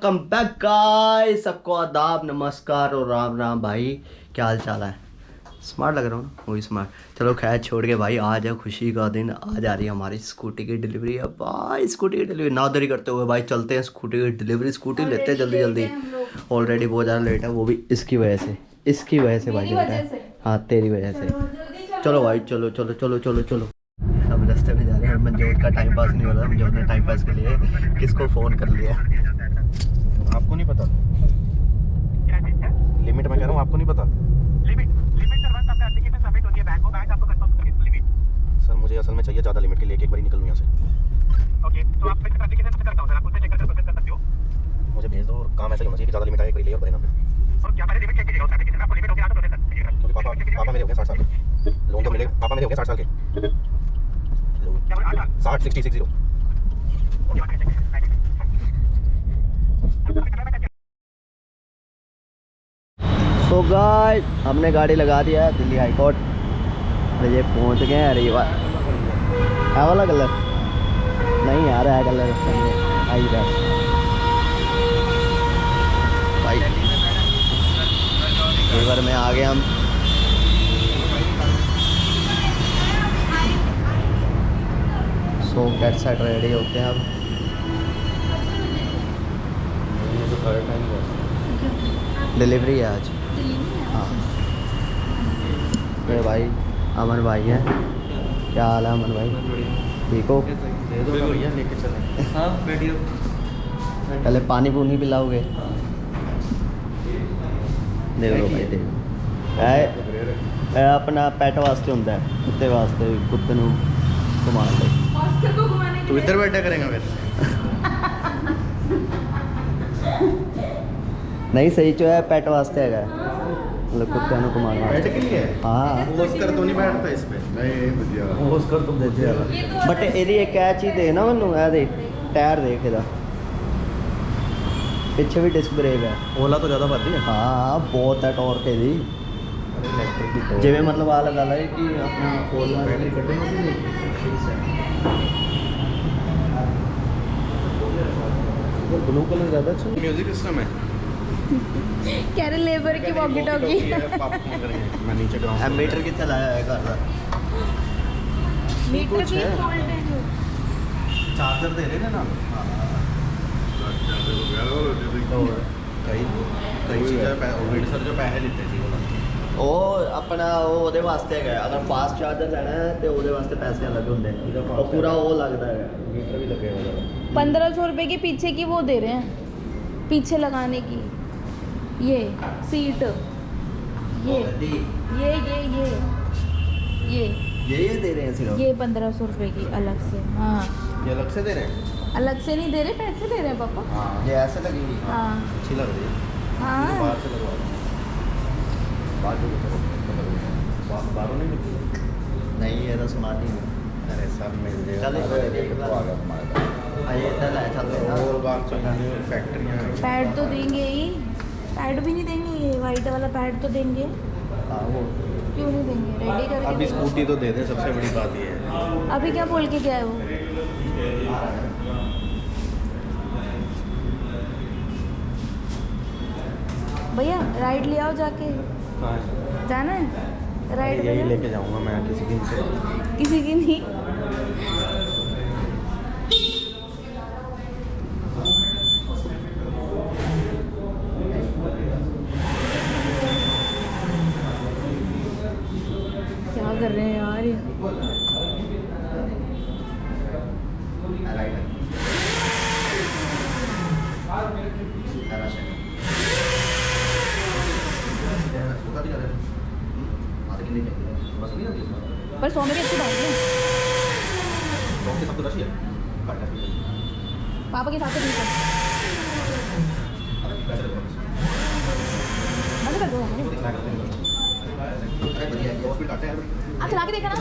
Welcome back guys. सबको आदाब, नमस्कार और राम राम। भाई क्या हाल चाल है? स्मार्ट लग रहा हूँ ना? वही स्मार्ट। चलो खैर छोड़ के भाई, आज है खुशी का दिन। आज आ रही है हमारी स्कूटी की डिलीवरी। अब भाई स्कूटी की डिलीवरी ना देरी करते हुए भाई चलते हैं स्कूटी की डिलीवरी। स्कूटी लेते हैं जल्दी जल्दी। ऑलरेडी बहुत ज़्यादा लेट है, वो भी इसकी वजह से भाई लेट है। हाँ तेरी वजह से। चलो भाई चलो चलो चलो चलो चलो। अब रास्ते में जा रहे हैं। मनजोत का टाइम पास नहीं हो रहा। मनजोत ने टाइम पास के लिए किसको फ़ोन कर लिया? आपको नहीं पता लिमिट? मैं कह रहा हूँ आपको नहीं पता लिमिट सर। बस आपका एप्लीकेशन सबमिट होती है बैंक को, बैंक आपको कंफर्म करेगा लिमिट। सर मुझे असल में चाहिए ज़्यादा लिमिट के लिए, एक बार निकलूँ यहाँ से। ओके तो आप एप्लीकेशन करता हूँ सर, आप उससे चेक करके प्रोसेस कर सकते हो। मुझे भेज दो और काम ऐसा ही होना चाहिए कि ज़्यादा लिमिट आए, एक बार ले और बड़े नाम पे। और क्या पहले लिमिट चेक कीजिएगा उस एप्लीकेशन में, आपको लिमिट हो गया तो प्रोसेस कर दीजिएगा। क्योंकि पापा मेरे हो गए 60 साल के, लोन तो मिले। पापा मेरे हो गए 60 साल के। 60 60 60। सो गाइस हमने गाड़ी लगा दिया है दिल्ली हाई कोर्ट। ये पहुंच गए हैं रीवा। है वाला कलर नहीं यार, है कलर आई बस भाई। रीवर में आ गए हम। सो गेट सेट रेडी होते हैं अब। डिलीवरी है आज। हाँ ये भाई अमन भाई है। क्या हाल है अमन भाई? ठीक हो? लेके चलें। हाँ बैठिए। पहले पानी पूनी पिलाओगे? देख लो भाई, देख लो। अपना पैट वास्ते होता है, कुत्ते वास्ते। कुत्ते नू घुमाने ले। तू इधर बैठा करेगा फिर? नहीं सही जो है पैट वास्ते है, मतलब कुत्ते नू घुमाने बैठ के लिए? हाँ ओस्कर तो नहीं बैठता इस पे? नहीं भैया ओस्कर तो भैया। बट ਇਹਦੀ ਇੱਕ ਐ ਚੀਜ਼ ਦੇ ਨਾ ਮੈਨੂੰ, ਇਹ ਦੇ ਟਾਇਰ ਦੇਖ ਇਹਦਾ, ਪਿੱਛੇ ਵੀ ਡਿਸਕ ਬ੍ਰੇਕ ਹੈ। ओला तो ज़्यादा बढ़ती है। ਹਾਂ ਬਹੁਤ ਹੈ ਟੌਰਕ ਇਹਦੀ। इलेक्ट्रिक की तो ਜਿਵੇਂ ਮਤਲਬ ਆ ਲਗਾ ਲਾ ਕਿ ਆਪਣਾ ਕੋਲਾ बैटरी कटेगी तो ब्लू कलर ज़्यादा अच्छा म्यूजिक सिस्टम है। कह रहे लेबर की वॉकी टॉकी। मैं नीचे ग्राउंड मीटर कितना लाया है घर का? मीटर कुछ भी है। वोल्टेज चार्जर दे रहे ना। तो कई चीज़ें सर जो पैसे लेते थे ਉਹ ਆਪਣਾ ਉਹ ਉਹਦੇ ਵਾਸਤੇ ਹੈਗਾ। ਅਗਰ ਫਾਸਟ ਚਾਰਜਰ ਲੈਣਾ ਹੈ ਤੇ ਉਹਦੇ ਵਾਸਤੇ ਪੈਸੇ ਅਲੱਗ ਹੁੰਦੇ ਨੇ। ਉਹ ਪੂਰਾ ਉਹ ਲੱਗਦਾ ਹੈ, मीटर भी लगेगा। 1500 रुपए के पीछे की वो दे रहे हैं, पीछे लगाने की ये सीट। ये ये दे रहे हैं सिर्फ। ये 1500 रुपए की अलग से। हाँ ये अलग से दे रहे हैं? अलग से नहीं दे रहे, पैसे दे रहे हैं पापा। हाँ ये ऐसे लगेगी। हाँ अच्छी लग रही है। हाँ बाहर से लगवा दो। बाहरों नहीं निकली? नहीं ये तो स्मार्ट ही है। अरे सब मिल जाएगा। चल आ गया हमारे पास। ये इधर है, चल और बाहर चलने फैक्ट्रियाँ पैड तो देंगे ही, पैड भी नहीं देंगे। ये वाइट वाला पैड तो देंगे, हाँ वो क्यों नहीं देंगे? रेडी करके अभी देंगे। स्कूटी तो दे दें, सबसे बड़ी बात ये है। अभी क्या बोल के गया है वो? भैया राइड ले आओ जाके। कहाँ है? जाना है राइड यही पे? लेके जाऊँगा मैं किसी दिन से। किसी की नहीं। क्या कर रहे हैं यार ये? पर 100 में भी अच्छी बात है। पापा के साथ तो ठीक है। बंद कर दो। आप चला के देखा ना।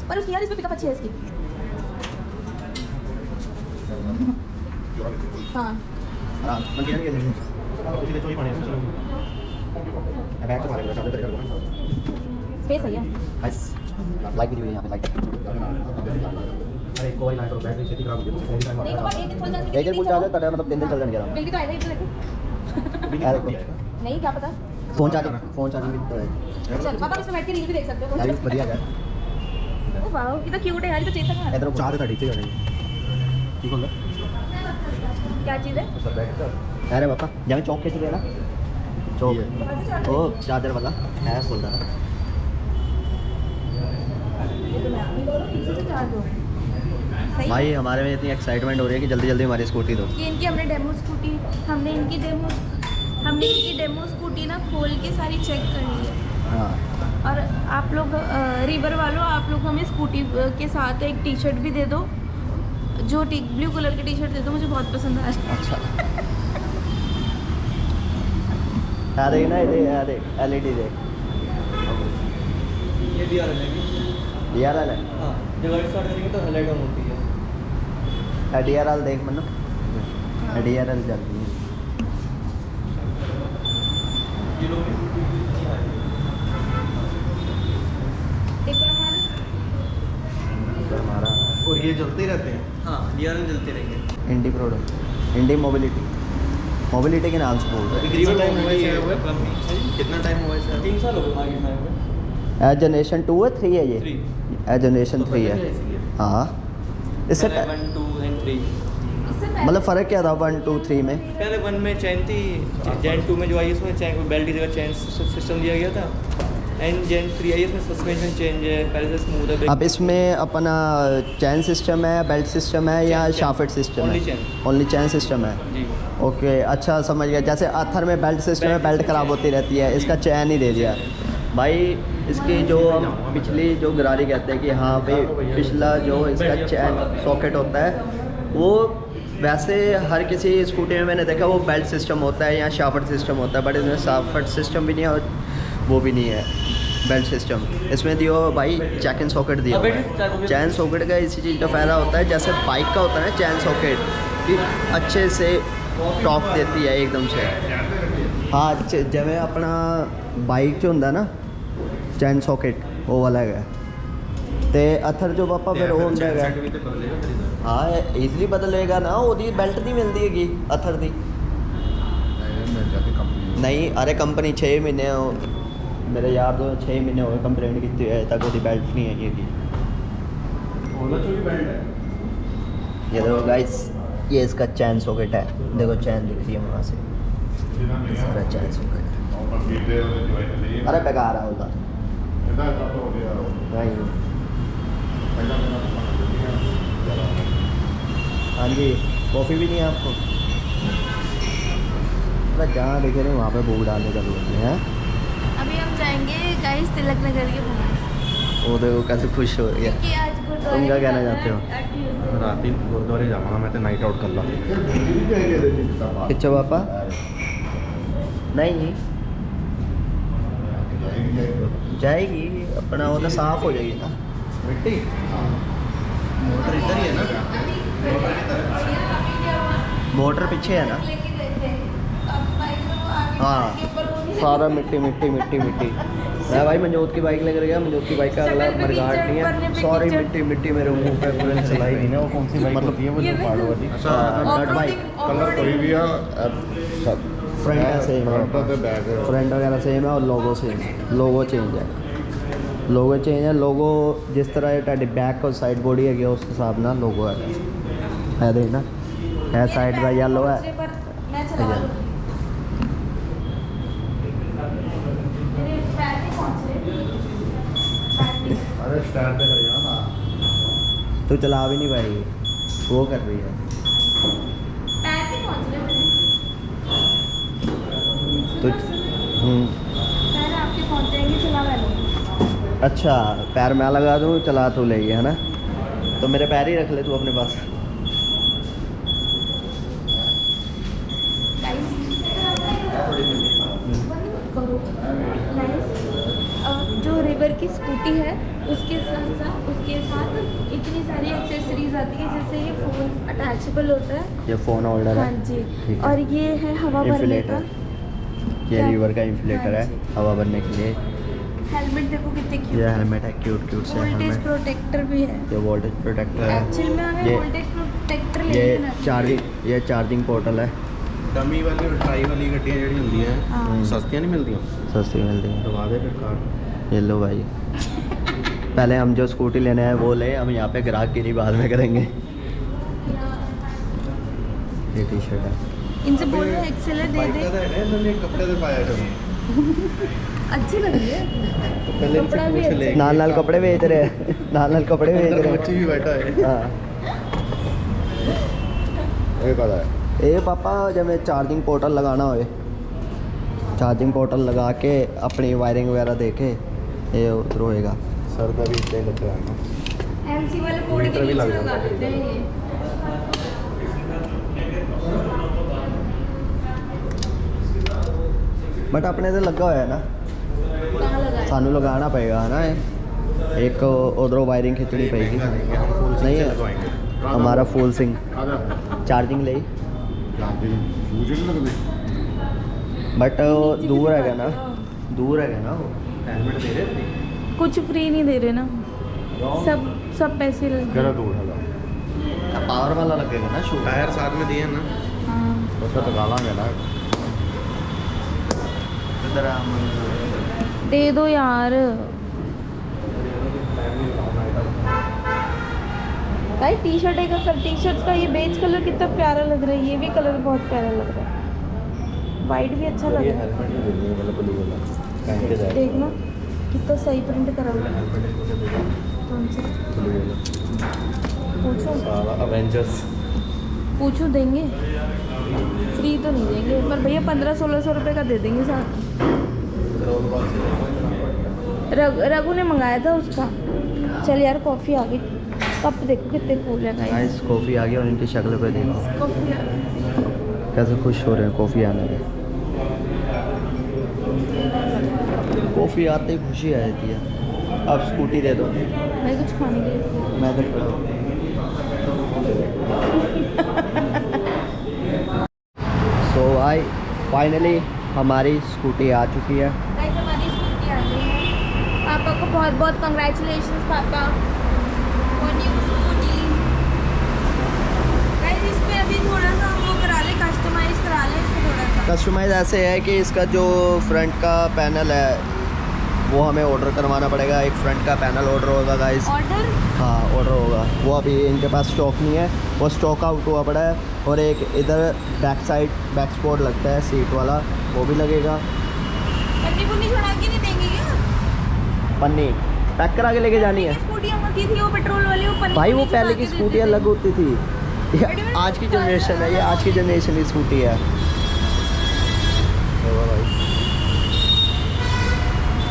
पर उसकी यार इस पे पिकअप अच्छी है इसकी। हाँ स्पेस है यार। लाइक वीडियो यहाँ पे लाइक। अरे कोई ना तो बैटरी छेती खराब हो गई तो टाइम नहीं आता पापा एक दिन खोल जाने एक दिन कुछ आ जाता है मतलब 3 दिन चल जाएंगे आराम बिल भी तो आएगा इधर देखो यार देखो नहीं क्या पता फोन चार्जिंग भी तो है चल पापा इसमें बैठ के रील भी देख सकते हो यार बढ़िया है ओ वाओ कितना क्यूट है यार ये तो चेतक है इधर चाह था ठीक है ठीक हो गया क्या चीज है सब बैठ कर अरे पापा जब चौक खींच लिया ना चौक ओ चार्जर वाला है खोल रहा था भाई हमारे में इतनी एक्साइटमेंट हो रही है कि जल्दी जल्दी हमारी स्कूटी दो ये इनकी हमने इनकी डेमो स्कूटी ना खोल के सारी चेक करनी है हाँ और आप लोग रिवर वालों आप लोग हमें स्कूटी के साथ एक टी शर्ट भी दे दो जो ब्लू कलर की टी शर्ट दे दो मुझे बहुत पसंद आ रहा अच्छा आ रही ना ये देख एलईडी देख ये DRL है डीआरएल है हाँ जब लाइट स्टार्ट करेंगे तो हाईलाइट ऑन होती है डीआरएल देख मनो डीआरएल जल रही है ये लोग हमारा और ये चलते ही रहते हैं हाँ DRL जलते रहेंगे इंडी प्रोडक्ट इंडी मोबिलिटी के नाम से बोल रहे तकरीबन टाइम हुआ ये है कम कितना टाइम हुआ है 3 साल हो गए मार्केट में आए हुए हैं जनरेशन 2 है 3 है ये 3 जनरेशन 3 है हाँ इससे 1 2 एंड 3 मतलब फ़र्क क्या था 1 2 3 में पहले 1 में चैन थी जेन 2 में जो आई उसमें चैन को बेल्ट की जगह चैन सिस्टम दिया गया था एंड जेन 3 आई इसमें सस्पेंशन चेंज है पहले से स्मूथ है अब इसमें अपना चैन सिस्टम है बेल्ट सिस्टम है या शाफेट सिस्टम ओनली है चैन ओनली चैन सिस्टम है जी ओके अच्छा समझ गया जैसे आथर में बेल्ट सिस्टम है बेल्ट ख़राब होती रहती है इसका चैन ही दे दिया भाई इसकी जो हम पिछली जो गरारी कहते हैं कि हाँ भाई पिछला जो इसका चैन सॉकेट होता है वो वैसे हर किसी स्कूटी में मैंने देखा वो बेल्ट सिस्टम होता है या शाफट सिस्टम होता है बट इसमें शाफट सिस्टम भी नहीं है और वो भी नहीं है बेल्ट सिस्टम इसमें दियो भाई चैक एंड सॉकेट दिया हुआ है चैन सॉकेट का इसी चीज़ का फ़ायदा होता है जैसे बाइक का होता है ना चैन सॉकेट कि अच्छे से टॉक देती है एकदम से हाँ जब अपना बाइक जो होंगे ना चैन सॉकेट वो वाला है ते अथर जो पापा फिर वो होंगे हाँ ईजली बदलेगा ना ਉਹਦੀ बेल्ट नहीं मिलती हैगी अथर दी नहीं अरे कंपनी 6 महीने मेरे यार तो 6 महीने हो गए कंप्लेंट की है तक वो बेल्ट नहीं है ये ये देखो गाइस ये इसका चैन सॉकेट है देखो चैन दिख रही है वहाँ से इसका चैन सॉकेट अरे बेकार है होता हाँ जी कॉफ़ी भी नहीं है आपको अरे जहाँ देखे नहीं वहाँ पे भूख डालने का लोग हैं अभी हम जाएंगे गाइस तिलक नगर के घूमने वो देखो कैसे खुश हो रही है क्योंकि आज गुरुद्वारे तुम क्या कहना जाना चाहते हो? है। राती गुरुद्वारे जाऊँगा मैं तो नाइट आउट कर ला किच्चो पापा नहीं जाएगी अपना वो तो साफ हो जाएगी ना मिट्टी मोटर इधर ही है ना मोटर पीछे है ना लेके गए थे अब बाइक में वो आगे हाँ के ऊपर वो नहीं सारा मिट्टी मिट्टी मिट्टी मिट्टी मैं भाई मंजोत की बाइक लेकर गया मंजोत की बाइक का अगला शक्ल पे मरगाट कीचड़, नहीं पन्ने है पे सॉरी कीचड़। मिट्टी मिट्टी मेरे मुंह पे पूरे चलाई नहीं ना वो कौन सी बाइक मतलब होती है वो ये जो पहाड़ों वाली डर्ट बाइक कलर कोई भी है फ्रंट है सेम फ्रंट पे बैग है फ्रंट वगैरह सेम है और लोगो सेम है लोगो चेंज है लोगो चेंज है लोगो जिस तरह ਤੁਹਾਡੀ बैक और साइड बॉडी है उस हिसाब ना लोगो है देखना है साइड का येलो है पर मैं चला लूंगी मेरे पैर नहीं पहुंच रहे पैर नहीं। अरे स्टार्ट पे कर जाना तू चला भी नहीं पाएगी वो कर रही है पैर नहीं पहुंच रहे मेरे तो पैर आपके पहुंच जाएंगे चला मैं लूंगी अच्छा पैर मैं लगा दूँ चला तू ले है ना तो मेरे पैर ही रख ले तू अपने पास जो रिवर की स्कूटी है उसके साथ इतनी सारी एक्सेसरीज आती है जैसे ये फ़ोन अटैचेबल होता है ये फ़ोन होल्डर हाँ है जी ठीक है। और ये है हवा भरने का इन्फ्लेटर ये क्या? लीवर का इन्फ्लेटर हाँ है जी। हवा भरने के लिए हेलमेट देखो कितने क्यूट ये हेलमेट है, क्यूट क्यूट से वोल्टेज हेलमेट। प्रोटेक्टर भी है। ये वोल्टेज प्रोटेक्टर है। एक्चुअल में हमें ये- वोल्टेज प्रोटेक्टर ये लेके ना चार्जिंग पोर्टल है। डमी वाली और ट्राई वाली गड्डियाँ ਜਿਹੜੀ ਹੁੰਦੀਆਂ हाँ। सस्तियाँ नहीं मिलती सस्ती मिलती है। दबा दे फिर कार। ये लो भाई, पहले हम जो स्कूटी लेने हैं वो ले, हम यहाँ पे ग्राहक गिरी बाद में करेंगे। ये टी शर्ट है। इनसे बोल रहे एक्सेलर दे दे। ਇਹਨਾਂ ਨੇ ਕੱਪੜੇ ਤੇ ਪਾਇਆ ਜਦੋਂ अच्छी लग रही है। पहले कपड़ा भी अच्छा है। नाल नाल कपड़े बेच रहे हैं, नाल नाल कपड़े बेच रहे हैं। बच्ची भी बैठा है हाँ ये पता है ये पापा जब चार्जिंग पोर्टल लगाना होए, चार्जिंग पोर्टल लगा के अपनी वायरिंग वगैरह देखे ये उधर होएगा। सर का भी इतना लग रहा है एमसी वाले बोर्ड मीटर के भी नीचे लग लगा जाता है। देते हैं ये। बट अपने से लगा हुआ है ना, कहाँ लगा है? सानू लगाना पड़ेगा है ना। एक उधरों वायरिंग खिंचनी पड़ेगी। नहीं है हमारा फूल सिंह चार्जिंग ले, बट दूर है ना, दूर है ना वो। हेलमेट दे रहे थे कुछ फ्री नहीं दे रहे ना, सब पैसे लग करा गए। दूर है पावर वाला लगेगा ना शू। टायर साथ में दिए ना हाँ। उसका टका लांगे ना दे दो यार भाई। टी शर्ट एक टी शर्ट का ये बेज कलर कितना प्यारा लग रहा है, ये भी कलर बहुत प्यारा लग रहा है, वाइट भी अच्छा लग ये रहा है। हेलमेट भी दे दिए मतलब ब्लू वाला पहन के जाए देखना कितना सही प्रिंट करा हुआ है। कौन सा ब्लू वाला पूछो साला अवेंजर्स पूछो देंगे, फ्री तो नहीं देंगे पर भैया 1500-1600 रुपये का दे देंगे साथ। रघु ने मंगाया था उसका। चल यार कॉफ़ी आ गई, कप देखो कितने कूल है गाइस। गाइस कॉफ़ी आ गई और इनकी शक्ल पे देखो कॉफ़ी आ गई। कैसे खुश हो रहे हैं कॉफ़ी आने में। कॉफ़ी आते ही खुशी आ जाती है। अब स्कूटी दे दो, भाई कुछ खाने के लिए मैं तो सो भाई फाइनली हमारी स्कूटी आ चुकी है। गाइस हमारी स्कूटी आ गई है। पापा को बहुत बहुत कंग्रेचुलेशंस पापा फॉर न्यू स्कूटी। गाइस इस पे अभी थोड़ा सा वो करा ले, कस्टमाइज करा ले इसको थोड़ा सा। कस्टमाइज ऐसे है कि इसका जो फ्रंट का पैनल है वो हमें ऑर्डर करवाना पड़ेगा। एक फ्रंट का पैनल ऑर्डर होगा गाइस। ऑर्डर हाँ ऑर्डर होगा, वो अभी इनके पास स्टॉक नहीं है, वो स्टॉक आउट हुआ पड़ा है। और एक इधर बैक साइड बैक स्पॉट लगता है सीट वाला, वो भी लगेगा। पन्नी पुन्नी छुड़ा के नहीं देंगे क्या? पन्नी पैक करा के लेके जानी है स्कूटी होती थी वो पेट्रोल वाली, वो पन्नी भाई। वो पुन्नी पहले छुड़ा की के स्कूटी देते अलग थे। होती थी, ये आज की जनरेशन है, ये आज की जनरेशन की स्कूटी है।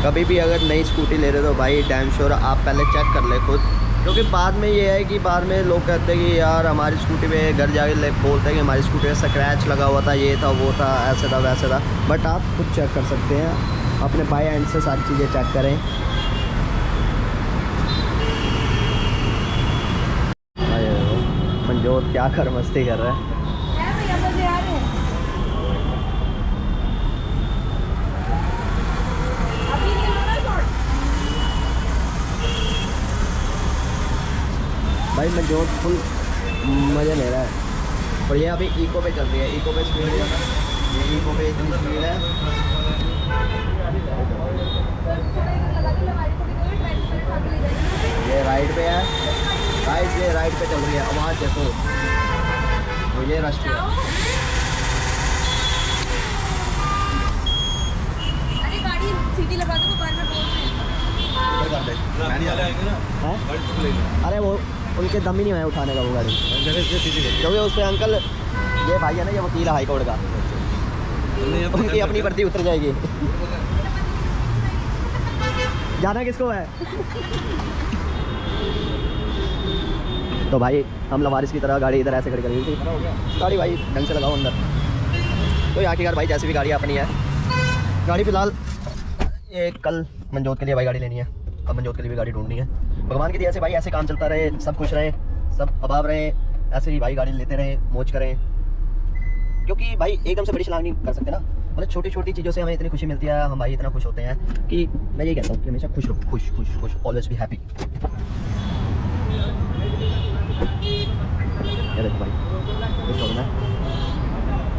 कभी भी अगर नई स्कूटी ले रहे हो तो भाई डैम श्योर आप पहले चेक कर ले खुद, क्योंकि बाद में ये है कि बाद में लोग कहते हैं कि यार हमारी स्कूटी पे घर जाके बोलते हैं कि हमारी स्कूटी पे स्क्रैच लगा हुआ था, ये था वो था, ऐसे था वैसे था। बट आप खुद चेक कर सकते हैं, अपने बाय एंड से सारी चीज़ें चेक करें। मनजोत क्या कर मस्ती कर रहा है। है भैया मजे आ रहे हैं। अभी नहीं लो ना शॉट। भाई मनजोत फुल मज़े ले रहा है। और ये अभी इको पे चल रही है, इको पे स्पीड है, ये इको पे इतनी स्पीड है। ये राइड पे है गाइस, ये राइड पे चल रही है, आवाज़ देखो। तो ये रश पे है। अरे गाड़ी सीटी लगा दो दुकान में बोल रहे हैं। हैं? अरे वो उनके दम ही नहीं है उठाने का वो गाड़ी, क्योंकि उस पर अंकल ये भाई है ना, ये वकील है हाई कोर्ट का, उनकी अपनी वर्दी उतर जाएगी। जाना किसको है? तो भाई हम लवारिस की तरह गाड़ी इधर ऐसे खड़ी करी थी, गाड़ी भाई ढंग से लगाओ अंदर। तो यहाँ की यार भाई जैसी भी गाड़ी अपनी है, गाड़ी फ़िलहाल ये कल मनजोत के लिए भाई गाड़ी लेनी है, अब मनजोत के लिए भी गाड़ी ढूंढनी है। भगवान की दया से भाई ऐसे काम चलता रहे, सब खुश रहे, सब अबाब रहे, ऐसे ही भाई गाड़ी लेते रहे, मौज करें। क्योंकि भाई एकदम से बड़ी छलांग नहीं कर सकते ना, मतलब छोटी छोटी चीज़ों से हमें इतनी खुशी मिलती है, हम भाई इतना खुश होते हैं कि मैं यही कहता हूँ कि हमेशा खुश रहो, खुश खुश खुश, ऑलवेज बी हैप्पी। ये देखो भाई, कुछ हो ना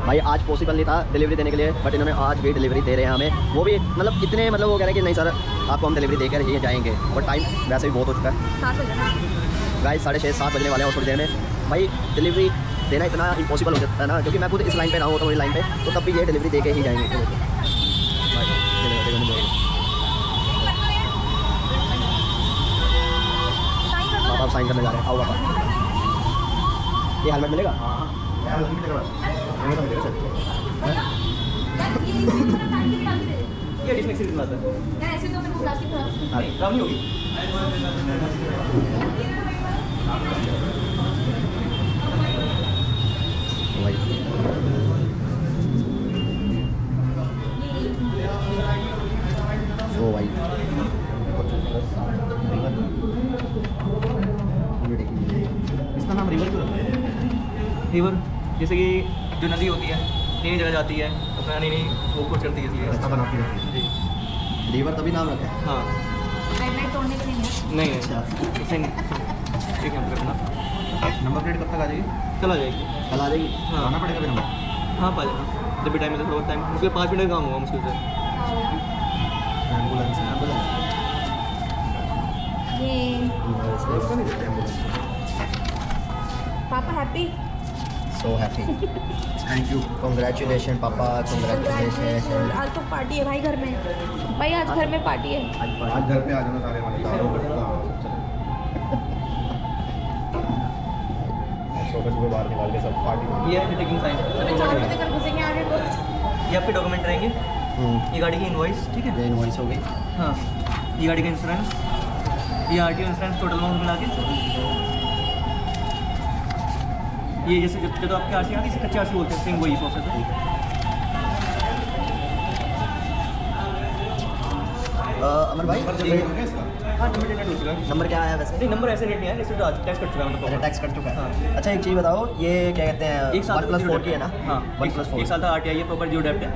भाई, आज पॉसिबल नहीं था डिलीवरी देने के लिए, बट इन्होंने आज भी डिलीवरी दे रहे हैं हमें, वो भी मतलब इतने मतलब वो कह रहे हैं कि नहीं सर आपको हम डिलीवरी देकर ही जाएंगे, और टाइम वैसे भी बहुत हो चुका है, 7 बजे गाइस 6:30 7 बजने वाले हैं और थोड़ी देर में। भाई डिलीवरी देना इतना इम्पॉसिबल हो जाता है ना, क्योंकि मैं खुद इस लाइन पे रहा हूँ तो वही लाइन पे, तो तब भी ये डिलीवरी दे के ही जाएंगे। पापा साइन करने जा रहे हैं, आओ पापा। ये हेलमेट मिलेगा? ये एडिशनल सीरीज में आता है। ऐसे तो मेरे प्लास्टिक खराब नहीं काम नहीं होगी। सो भाई इसका नाम रिवर क्यों रखा है? रिवर जैसे कि जो नदी होती है नई जगह जाती है अपना नई वो को चढ़ती है रास्ता बनाती रहती है। जी लीवर तभी नाम रखा है। हाँ हेडलाइट तोड़ने के लिए नहीं। नहीं अच्छा। ऐसे नहीं ठीक है हम करना नंबर प्लेट कब तक आ जाएगी? चला जाएगी। कल आ जाएगी। हाँ आना पड़ेगा फिर नंबर। हाँ पा जाना जब भी टाइम मिले थोड़ा टाइम मुश्किल 5 मिनट का काम होगा मुश्किल से। एम्बुलेंस ये उसका नहीं देते एम्बुलेंस। पापा happy. So happy, thank you, congratulation पापा, कॉन्ग्रेचुलेशन। आज तो पार्टी है भाई घर में, भाई आज घर में पार्टी है। आज घर पे आ जाना सारे हमारे सुबह बाहर निकाल के सब पार्टी। ये है टेकिंग साइन 4 बजे घर घुसेंगे आगे को। ये आपके डॉक्यूमेंट रहेंगे, ये गाड़ी की इनवॉइस ठीक है। ये इनवॉइस हो गई। हाँ ये गाड़ी का इंश्योरेंस, ये आरटीओ इंश्योरेंस टोटल अमाउंट मिला के। ये जैसे जब आपके आरसी आती है कच्चे आरसी बोलते हैं, सेम वही प्रोसेस है। अमर भाई हाँ नंबर डेट हो चुका है। नंबर क्या आया वैसे? नहीं नंबर ऐसे रेट नहीं है, जैसे तो टैक्स कट चुका है अच्छा मतलब। टैक्स कट चुका है। हाँ। अच्छा एक चीज़ बताओ, ये क्या कहते हैं, एक साल 1+4 की है ना? हाँ 1+4 एक साल था आरटीआई है, प्रॉपर जीरो डेप्ट है,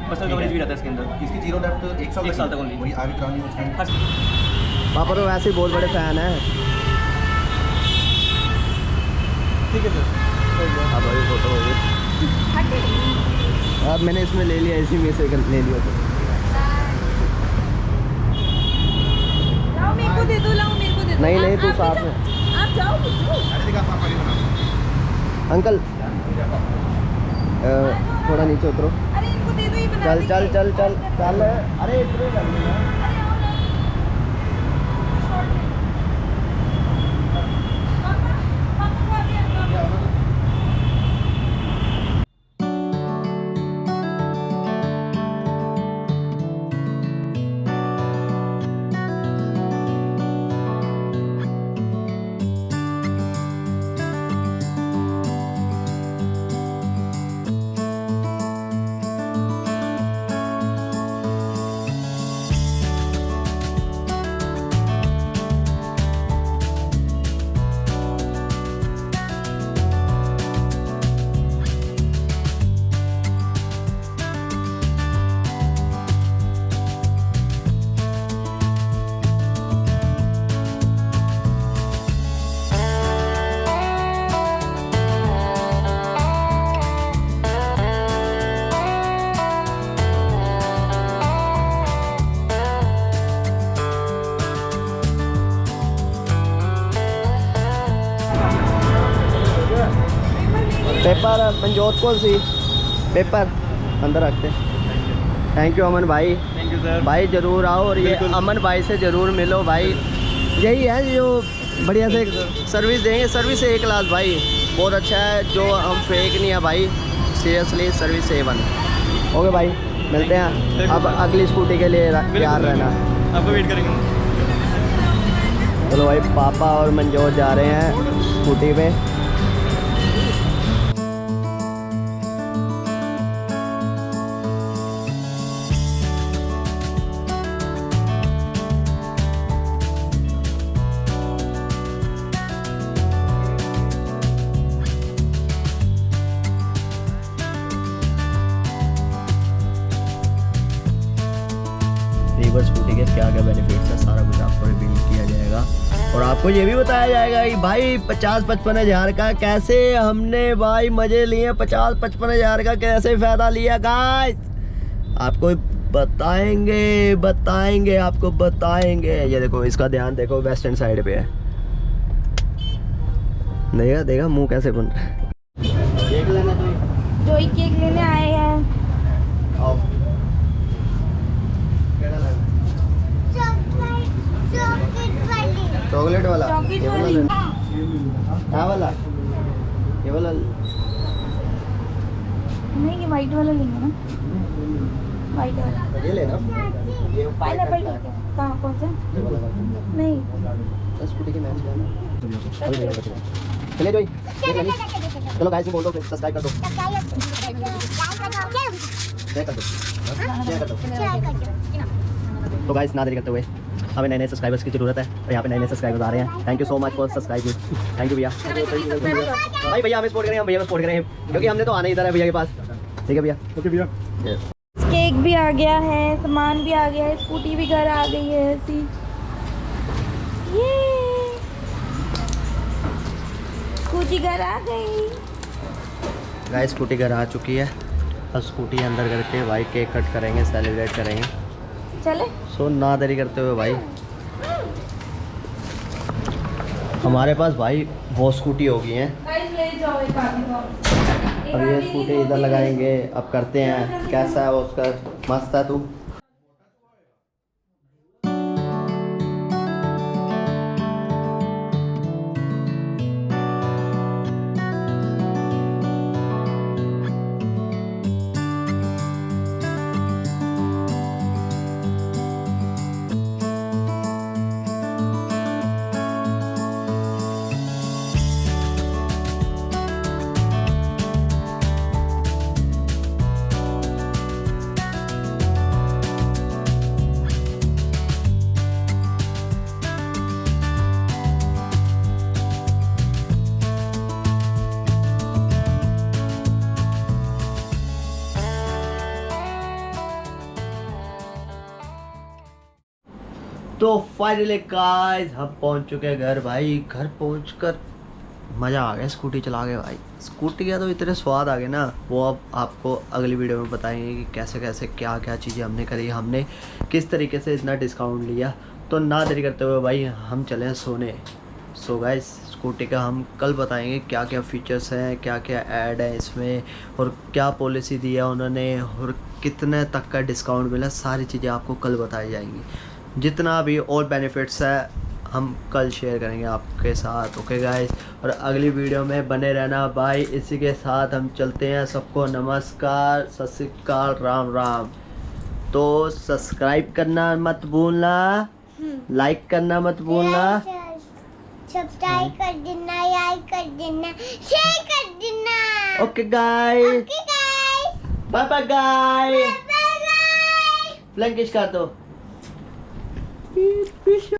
पर्सनल कवरेज भी रहता है इसके अंदर। इसकी जीरो डेप्ट एक साल तक only। वही आगे करानी है। हर पापा तो वैसे ही बहुत बड़े फैन हैं। ठीक है सर अब अभी फोटो हो गई, अब मैंने इसमें ले लिया, इसी में से ले लिया तो। लाओ मेरे को दे दो, लाओ मेरे को दे दो। नहीं नहीं आप- तू आप साथ निकल- में। आप जाओ जाओ। अरे दिखा पापा नहीं बना। अंकल थोड़ा नीचे उतरो। अरे इनको दे दो, ये बना चल देंगे। चल चल चल चल, अरे इतने कर लेना। अरे आओ ना। शॉर्ट में। पापा पापा को अभी अंदर। पेपर मंजोत को सी पेपर अंदर रखते। थैंक यू अमन भाई। Thank you sir. भाई ज़रूर आओ, और ये अमन भाई से ज़रूर मिलो भाई, यही है जो बढ़िया से सर्विस देंगे, सर्विस ए क्लास भाई, बहुत अच्छा है, जो हम फेक नहीं है भाई, सीरियसली सर्विस A1। ओके भाई मिलते हैं, अब अगली स्कूटी के लिए तैयार रहना। आपको वेट करेंगे। चलो भाई, पापा और मंजोत जा रहे हैं स्कूटी पे। लीवर स्कूटी के क्या क्या बेनिफिट्स है सारा कुछ आपको रिवील किया जाएगा। और आपको ये भी बताया जाएगा कि भाई 50-55 हज़ार का कैसे हमने भाई मज़े लिए, 50-55 हज़ार का कैसे फ़ायदा लिया गाइस, आपको बताएंगे आपको बताएंगे। ये देखो इसका ध्यान देखो, वेस्टर्न साइड पे है, देखा मुंह कैसे बन रहा है। केक लेना जो ही केक लेने आए हैं। आओ केड़ा लेना? चॉकलेट वाला, चॉकलेट ये वाला वाली। लेना? हाँ वाला, ये वाला नहीं, ये वाइट वाला लेंगे ना, वाइट वाला। ये लेना, ये पाइनएप्पल ठीक है। कहाँ कौन सा? ये वाला नहीं, स्कूटी के मैच लेना। चले जोई, देख लेनी। चलो गाइस को बोल दो, सब्सक्राइब कर दो, शेयर कर दो, शेयर कर दो। तो गाइस ना देरी करते हुए हमें नए सब्सक्राइबर्स की ज़रूरत है और यहाँ पे नए सब्सक्राइबर्स आ रहे हैं। Thank you so much for subscribing, thank you भैया। भाई भैया हमें सपोर्ट करें, हम भैया को सपोर्ट करें क्योंकि हमने तो आना ही इधर है भैया के पास। ठीक है भैया, ओके भैया। केक भी आ गया है, सामान भी आ गया है, स्कूटी भी घर आ गई है ऐसी। ये स्कूटी घर आ गई। गाइस स्कूटी घर आ चुकी है, अब स्कूटी अंदर करके भाई केक कट करेंगे, सेलिब्रेट करेंगे। चले सो ना देरी करते हुए भाई हमारे पास भाई वो स्कूटी हो गई है। ले जाओ एक आदमी को। अब ये स्कूटी इधर लगाएंगे, अब करते हैं कैसा है वो उसका। मस्त है तू। तो फाइनली गाइस हम पहुंच चुके हैं घर। भाई घर पहुंचकर मज़ा आ गया स्कूटी चला के। भाई स्कूटी का तो इतने स्वाद आ गए ना, वो अब आपको अगली वीडियो में बताएंगे कि कैसे कैसे क्या क्या चीज़ें हमने करी, हमने किस तरीके से इतना डिस्काउंट लिया। तो ना देरी करते हुए भाई हम चले हैं सोने। सो गाइस स्कूटी का हम कल बताएंगे क्या क्या फ़ीचर्स हैं, क्या क्या ऐड है इसमें और क्या पॉलिसी दिया उन्होंने और कितने तक का डिस्काउंट मिला, सारी चीज़ें आपको कल बताई जाएंगी। जितना भी और बेनिफिट्स है हम कल शेयर करेंगे आपके साथ। ओके गाइस, और अगली वीडियो में बने रहना भाई। इसी के साथ हम चलते हैं। सबको नमस्कार, सत श्री अकाल, राम राम। तो सब्सक्राइब करना मत भूलना, लाइक करना मत भूलना, सब्सक्राइब कर देना, लाइक कर देना, शेयर कर देना। Okay guys, okay guys, bye bye guys, bye bye. फ्लैंकिश कर दो।